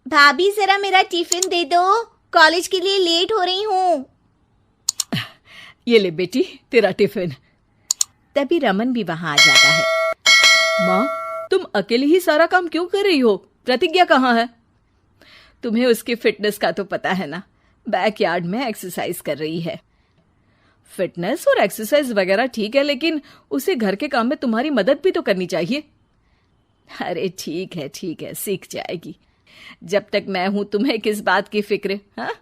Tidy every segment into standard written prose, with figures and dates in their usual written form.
भाभी जरा मेरा टिफिन दे दो, कॉलेज के लिए लेट हो रही हूँ। ये ले बेटी तेरा टिफिन। तभी रमन भी वहां आ जाता है। माँ, तुम अकेले ही सारा काम क्यों कर रही हो? प्रतिज्ञा कहाँ है? तुम्हें उसकी फिटनेस का तो पता है ना, बैकयार्ड में एक्सरसाइज कर रही है। फिटनेस और एक्सरसाइज वगैरह ठीक है, लेकिन उसे घर के काम में तुम्हारी मदद भी तो करनी चाहिए। अरे ठीक है, सीख जाएगी। जब तक मैं हूं तुम्हें किस बात की फिक्र, हाँ?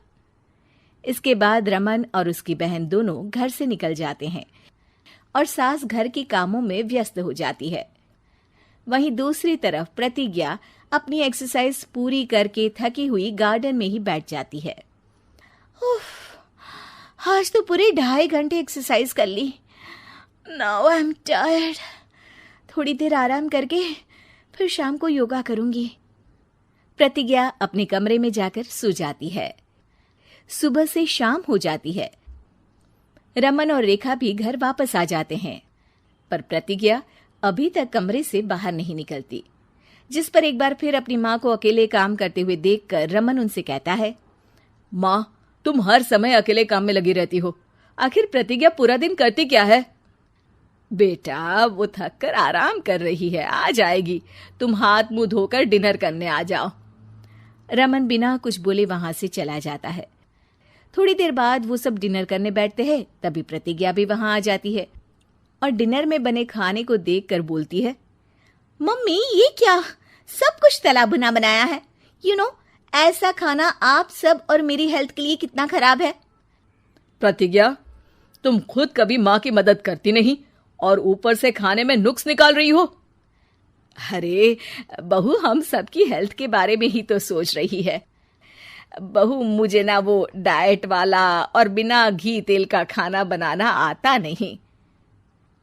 इसके बाद रमन और उसकी बहन दोनों घर से निकल जाते हैं और सास घर के कामों में व्यस्त हो जाती है। वहीं दूसरी तरफ प्रतिज्ञा अपनी एक्सरसाइज पूरी करके थकी हुई गार्डन में ही बैठ जाती है। आज तो पूरे 2.5 घंटे एक्सरसाइज कर ली। Now I am tired. थोड़ी देर आराम करके फिर शाम को योगा करूंगी। प्रतिज्ञा अपने कमरे में जाकर सो जाती है। सुबह से शाम हो जाती है। रमन और रेखा भी घर वापस आ जाते हैं, पर प्रतिज्ञा अभी तक कमरे से बाहर नहीं निकलती, जिस पर एक बार फिर अपनी माँ को अकेले काम करते हुए देखकर रमन उनसे कहता है, माँ, तुम हर समय अकेले काम में लगी रहती हो। आखिर प्रतिज्ञा पूरा दिन करती क्या है? बेटा, वो थक कर आराम कर रही है, आ जाएगी। तुम हाथ मुंह धोकर डिनर करने आ जाओ। रमन बिना कुछ बोले वहां से चला जाता है। थोड़ी देर बाद वो सब डिनर करने बैठते हैं। तभी प्रतिज्ञा भी वहां आ जाती है और डिनर में बने खाने को देखकर बोलती है, मम्मी ये क्या, सब कुछ तला भुना बनाया है। ऐसा खाना आप सब और मेरी हेल्थ के लिए कितना खराब है। प्रतिज्ञा, तुम खुद कभी माँ की मदद करती नहीं और ऊपर से खाने में नुक्स निकाल रही हो। अरे बहू, हम सबकी हेल्थ के बारे में ही तो सोच रही है। बहू, मुझे ना वो डाइट वाला और बिना घी तेल का खाना बनाना आता नहीं।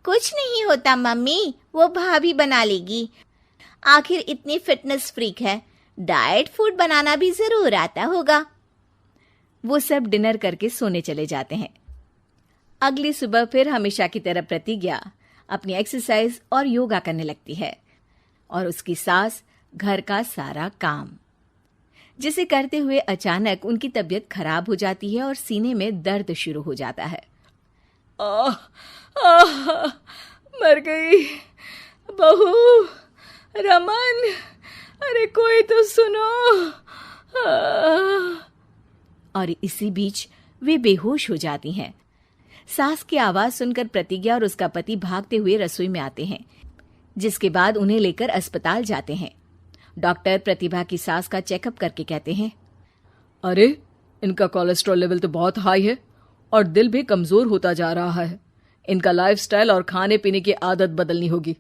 कुछ नहीं होता मम्मी, वो भाभी बना लेगी। आखिर इतनी फिटनेस फ्रीक है, डाइट फूड बनाना भी जरूर आता होगा। वो सब डिनर करके सोने चले जाते हैं। अगली सुबह फिर हमेशा की तरह प्रतिज्ञा अपनी एक्सरसाइज और योगा करने लगती है और उसकी सास घर का सारा काम, जिसे करते हुए अचानक उनकी तबीयत खराब हो जाती है और सीने में दर्द शुरू हो जाता है। मर गई बहू। रमन, अरे कोई तो सुनो। और इसी बीच वे बेहोश हो जाती हैं। सास की आवाज सुनकर प्रतिज्ञा और उसका पति भागते हुए रसोई में आते हैं, जिसके बाद उन्हें लेकर अस्पताल जाते हैं। डॉक्टर प्रतिभा की सास का चेकअप करके कहते हैं, अरे इनका कोलेस्ट्रॉल लेवल तो बहुत हाई है और दिल भी कमजोर होता जा रहा है। इनका लाइफस्टाइल और खाने पीने की आदत बदलनी होगी।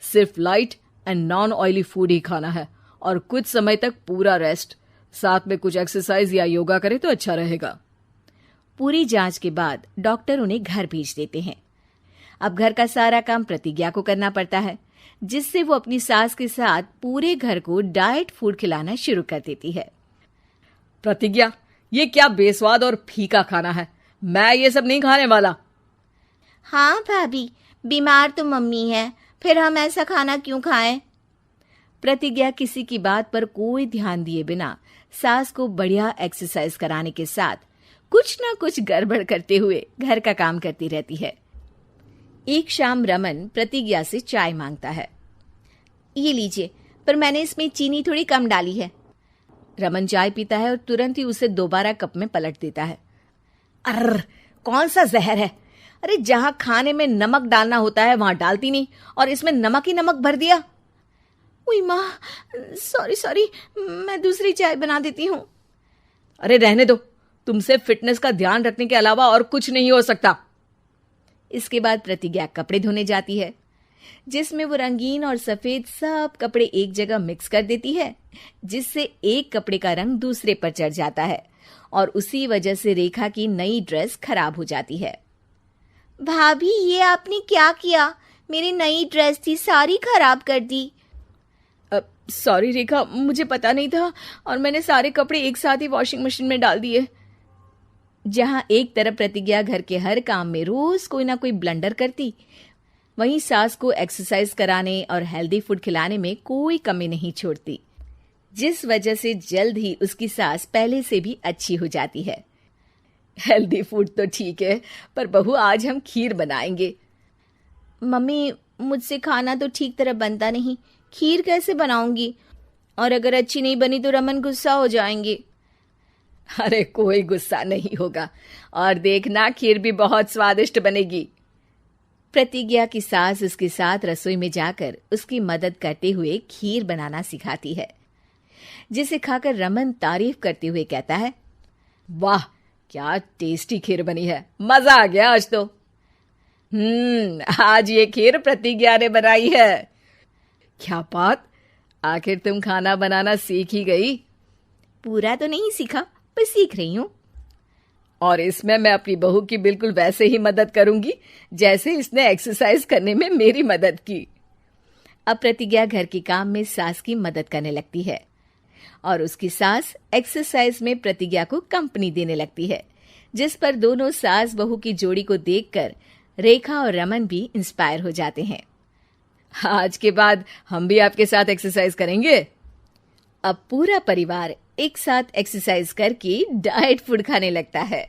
सिर्फ light and non oily food ही खाना है और कुछ समय तक पूरा रेस्ट, साथ में कुछ एक्सरसाइज या योगा करे तो अच्छा रहेगा। पूरी जांच के बाद डॉक्टर उन्हें घर भेज देते हैं। अब घर का सारा काम प्रतिज्ञा को करना पड़ता है, जिससे वो अपनी सास के साथ पूरे घर को डाइट फूड खिलाना शुरू कर देती है। प्रतिज्ञा, ये क्या बेस्वाद और फीका खाना है, मैं ये सब नहीं खाने वाला। हाँ भाभी, बीमार तो मम्मी है, फिर हम ऐसा खाना क्यों खाएं? प्रतिज्ञा किसी की बात पर कोई ध्यान दिए बिना सास को बढ़िया एक्सरसाइज कराने के साथ कुछ ना कुछ गड़बड़ करते हुए घर का काम करती रहती है। एक शाम रमन प्रतिज्ञा से चाय मांगता है। ये लीजिए, पर मैंने इसमें चीनी थोड़ी कम डाली है। रमन चाय पीता है और तुरंत ही उसे दोबारा कप में पलट देता है। अर्र, कौन सा जहर है? अरे जहां खाने में नमक डालना होता है वहां डालती नहीं और इसमें नमक ही नमक भर दिया। उई माँ, सॉरी, मैं दूसरी चाय बना देती हूँ। अरे रहने दो, तुमसे फिटनेस का ध्यान रखने के अलावा और कुछ नहीं हो सकता। इसके बाद प्रतिज्ञा कपड़े धोने जाती है, जिसमें वो रंगीन और सफेद सब कपड़े एक जगह मिक्स कर देती है, जिससे एक कपड़े का रंग दूसरे पर चढ़ जाता है और उसी वजह से रेखा की नई ड्रेस खराब हो जाती है। भाभी, ये आपने क्या किया? मेरी नई ड्रेस थी, सारी खराब कर दी। सॉरी रेखा, मुझे पता नहीं था और मैंने सारे कपड़े एक साथ ही वॉशिंग मशीन में डाल दिए। जहां एक तरफ प्रतिज्ञा घर के हर काम में रोज कोई ना कोई ब्लंडर करती, वहीं सास को एक्सरसाइज कराने और हेल्दी फूड खिलाने में कोई कमी नहीं छोड़ती। जिस वजह से जल्द ही उसकी सांस पहले से भी अच्छी हो जाती है। हेल्दी फूड तो ठीक है, पर बहू आज हम खीर बनाएंगे। मम्मी, मुझसे खाना तो ठीक तरह बनता नहीं, खीर कैसे बनाऊंगी? और अगर अच्छी नहीं बनी तो रमन गुस्सा हो जाएंगे। अरे कोई गुस्सा नहीं होगा, और देखना खीर भी बहुत स्वादिष्ट बनेगी। प्रतिज्ञा की सास उसके साथ रसोई में जाकर उसकी मदद करते हुए खीर बनाना सिखाती है, जिसे खाकर रमन तारीफ करते हुए कहता है, वाह क्या टेस्टी खीर बनी है, मजा आ गया आज तो। आज ये खीर प्रतिज्ञा ने बनाई है। क्या बात, आखिर तुम खाना बनाना सीख ही गई? पूरा तो नहीं सीखा, पर सीख रही हूं। और इसमें मैं अपनी बहू की बिल्कुल वैसे ही मदद करूंगी जैसे इसने एक्सरसाइज करने में मेरी मदद की। अब प्रतिज्ञा घर के काम में सास की मदद करने लगती है और उसकी सास एक्सरसाइज में प्रतिज्ञा को कंपनी देने लगती है, जिस पर दोनों सास बहू की जोड़ी को देखकर रेखा और रमन भी इंस्पायर हो जाते हैं। आज के बाद हम भी आपके साथ एक्सरसाइज करेंगे। अब पूरा परिवार एक साथ एक्सरसाइज करके डाइट फूड खाने लगता है।